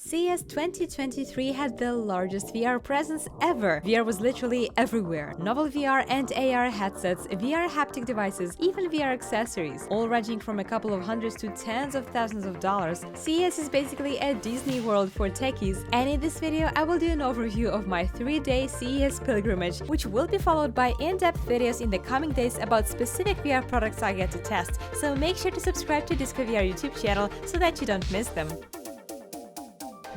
CES 2023 had the largest VR presence ever. VR was literally everywhere. Novel VR and AR headsets, VR haptic devices, even VR accessories, all ranging from a couple of hundreds to tens of thousands of dollars. CES is basically a Disney World for techies, and in this video I will do an overview of my 3-day CES pilgrimage, which will be followed by in-depth videos in the coming days about specific VR products I get to test, so make sure to subscribe to Disco VR YouTube channel so that you don't miss them.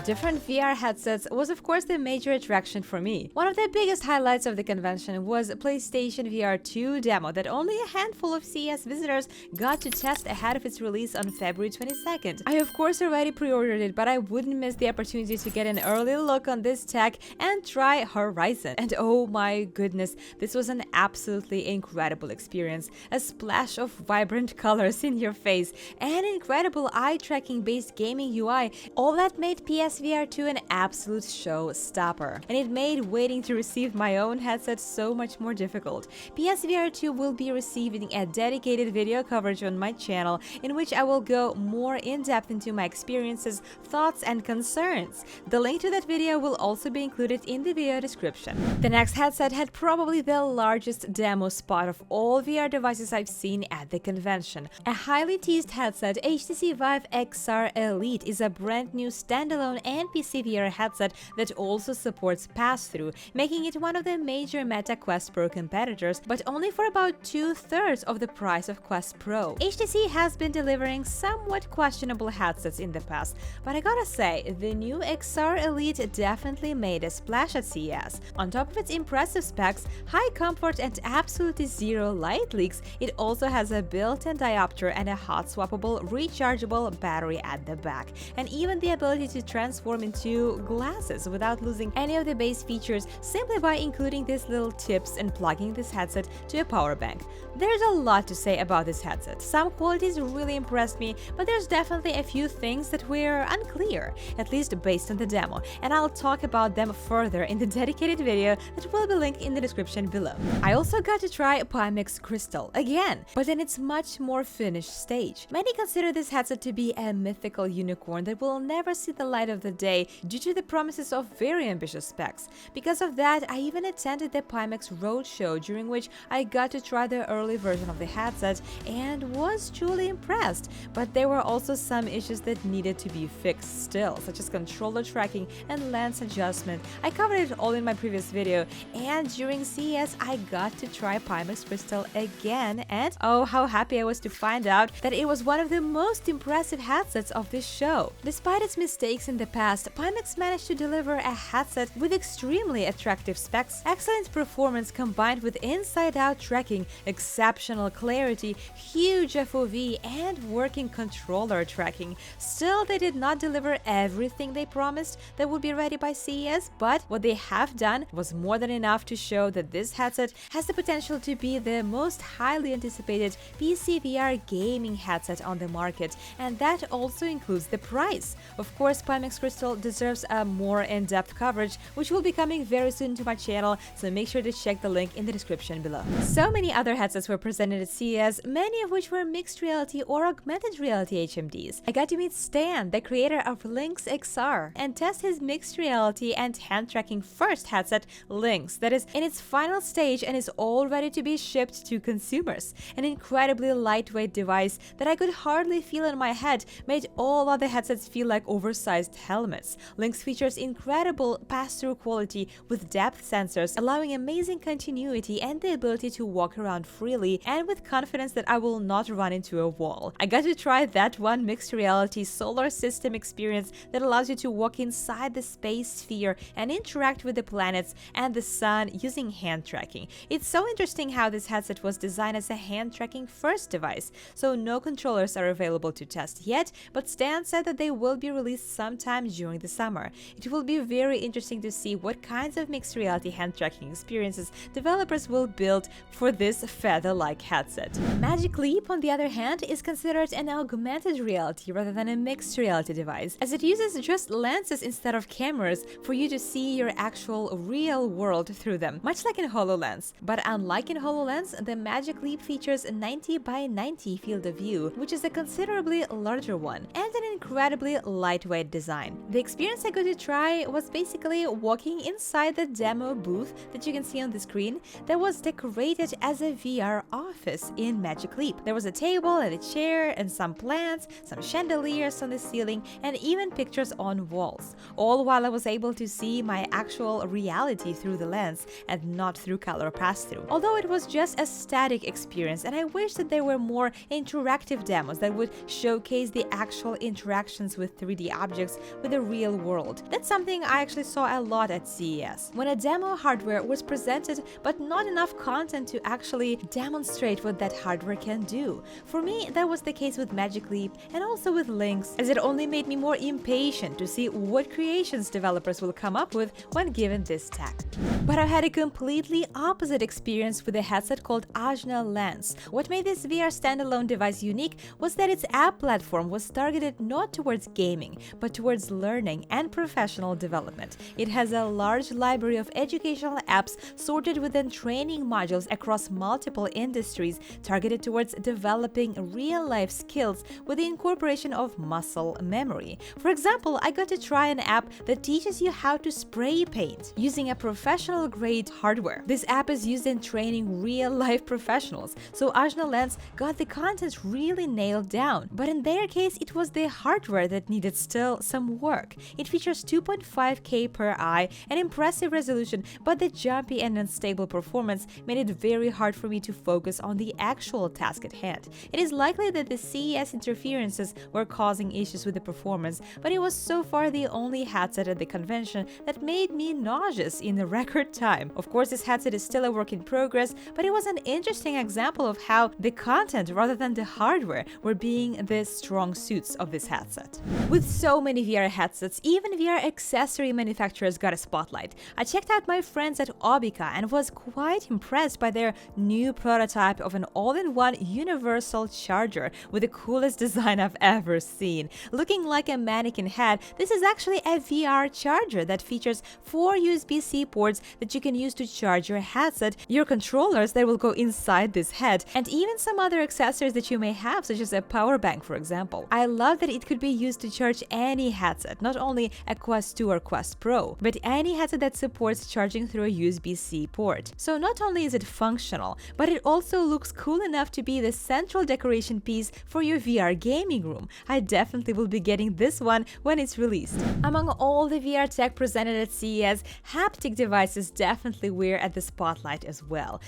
Different VR headsets was of course the major attraction for me. One of the biggest highlights of the convention was PlayStation VR 2 demo that only a handful of CES visitors got to test ahead of its release on February 22nd. I of course already pre-ordered it, but I wouldn't miss the opportunity to get an early look on this tech and try Horizon. And oh my goodness, this was an absolutely incredible experience. A splash of vibrant colors in your face, an incredible eye-tracking based gaming UI, all that made PSVR 2 an absolute showstopper, and it made waiting to receive my own headset so much more difficult. PSVR 2 will be receiving a dedicated video coverage on my channel in which I will go more in depth into my experiences, thoughts and concerns. The link to that video will also be included in the video description. The next headset had probably the largest demo spot of all VR devices I've seen at the convention. A highly teased headset, HTC Vive XR Elite, is a brand new standalone and PC VR headset that also supports pass-through, making it one of the major Meta Quest Pro competitors, but only for about 2/3 of the price of Quest Pro. HTC has been delivering somewhat questionable headsets in the past, but I gotta say, the new XR Elite definitely made a splash at CES. On top of its impressive specs, high comfort and absolutely zero light leaks, it also has a built-in diopter and a hot-swappable rechargeable battery at the back, and even the ability to transform into glasses without losing any of the base features simply by including these little tips and plugging this headset to a power bank. There's a lot to say about this headset. Some qualities really impressed me, but there's definitely a few things that were unclear, at least based on the demo, and I'll talk about them further in the dedicated video that will be linked in the description below. I also got to try Pimax Crystal again, but in its much more finished stage. Many consider this headset to be a mythical unicorn that will never see the light of the day due to the promises of very ambitious specs. Because of that, I even attended the Pimax Roadshow, during which I got to try the early version of the headset and was truly impressed. But there were also some issues that needed to be fixed still, such as controller tracking and lens adjustment. I covered it all in my previous video, and during CES I got to try Pimax Crystal again, and oh, how happy I was to find out that it was one of the most impressive headsets of this show. Despite its mistakes in the past, Pimax managed to deliver a headset with extremely attractive specs, excellent performance combined with inside-out tracking, exceptional clarity, huge FOV, and working controller tracking. Still, they did not deliver everything they promised that would be ready by CES, but what they have done was more than enough to show that this headset has the potential to be the most highly anticipated PC VR gaming headset on the market, and that also includes the price. Of course, Pimax Crystal deserves a more in-depth coverage, which will be coming very soon to my channel, so make sure to check the link in the description below. So many other headsets were presented at CES, many of which were mixed reality or augmented reality HMDs. I got to meet Stan, the creator of Lynx XR, and test his mixed reality and hand-tracking first headset, Lynx, that is in its final stage and is all ready to be shipped to consumers. An incredibly lightweight device that I could hardly feel in my head made all other headsets feel like oversized helmets. Lynx features incredible pass-through quality with depth sensors, allowing amazing continuity and the ability to walk around freely and with confidence that I will not run into a wall. I got to try that one mixed reality solar system experience that allows you to walk inside the space sphere and interact with the planets and the sun using hand tracking. It's so interesting how this headset was designed as a hand tracking first device, so no controllers are available to test yet, but Stan said that they will be released sometime during the summer. It will be very interesting to see what kinds of mixed reality hand tracking experiences developers will build for this feather-like headset. Magic Leap, on the other hand, is considered an augmented reality rather than a mixed reality device, as it uses just lenses instead of cameras for you to see your actual real world through them, much like in HoloLens. But unlike in HoloLens, the Magic Leap features a 90 by 90 field of view, which is a considerably larger one, and an incredibly lightweight design. design. The experience I got to try was basically walking inside the demo booth that you can see on the screen that was decorated as a VR office in Magic Leap. There was a table and a chair and some plants, some chandeliers on the ceiling, and even pictures on walls, all while I was able to see my actual reality through the lens and not through color pass-through. Although it was just a static experience, and I wish that there were more interactive demos that would showcase the actual interactions with 3D objects with the real world. That's something I actually saw a lot at CES. When a demo hardware was presented but not enough content to actually demonstrate what that hardware can do. For me, that was the case with Magic Leap and also with Lynch, as it only made me more impatient to see what creations developers will come up with when given this tech. But I've had a completely opposite experience with a headset called AjnaLens. What made this VR standalone device unique was that its app platform was targeted not towards gaming, but towards learning and professional development. It has a large library of educational apps sorted within training modules across multiple industries, targeted towards developing real-life skills with the incorporation of muscle memory. For example, I got to try an app that teaches you how to spray paint using a professional-grade hardware. This app is used in training real-life professionals, so AjnaLens got the content really nailed down. But in their case, it was the hardware that needed still some work. It features 2.5K per eye, an impressive resolution, but the jumpy and unstable performance made it very hard for me to focus on the actual task at hand. It is likely that the CES interferences were causing issues with the performance, but it was so far the only headset at the convention that made me nauseous in a record time. Of course, this headset is still a work in progress, but it was an interesting example of how the content rather than the hardware were being the strong suits of this headset. With so many VR headsets, even VR accessory manufacturers got a spotlight. I checked out my friends at Obica and was quite impressed by their new prototype of an all-in-one universal charger with the coolest design I've ever seen. Looking like a mannequin head, this is actually a VR charger that features 4 USB-C ports that you can use to charge your headset, your controllers that will go inside this head, and even some other accessories that you may have, such as a power bank, for example. I love that it could be used to charge any headset, not only a Quest 2 or Quest Pro, but any headset that supports charging through a USB-C port. So not only is it functional, but it also looks cool enough to be the central decoration piece for your VR gaming room. I definitely will be getting this one when it's released. Among all the VR tech presented at CES, haptic devices definitely were at the spotlight as well.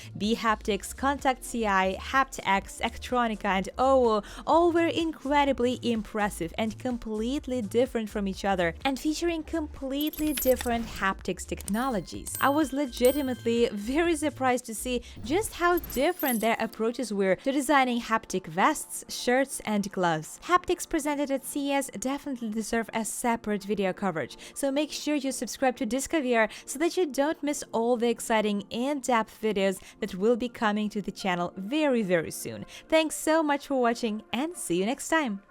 Haptics, Contact CI, Haptics, Electronica, and OO all were incredibly impressive and completely different from each other, and featuring completely different haptics technologies. I was legitimately very surprised to see just how different their approaches were to designing haptic vests, shirts, and gloves. Haptics presented at CES definitely deserve a separate video coverage, so make sure you subscribe to DiscoVR so that you don't miss all the exciting in-depth videos that will be coming to the channel very soon. Thanks so much for watching, and see you next time!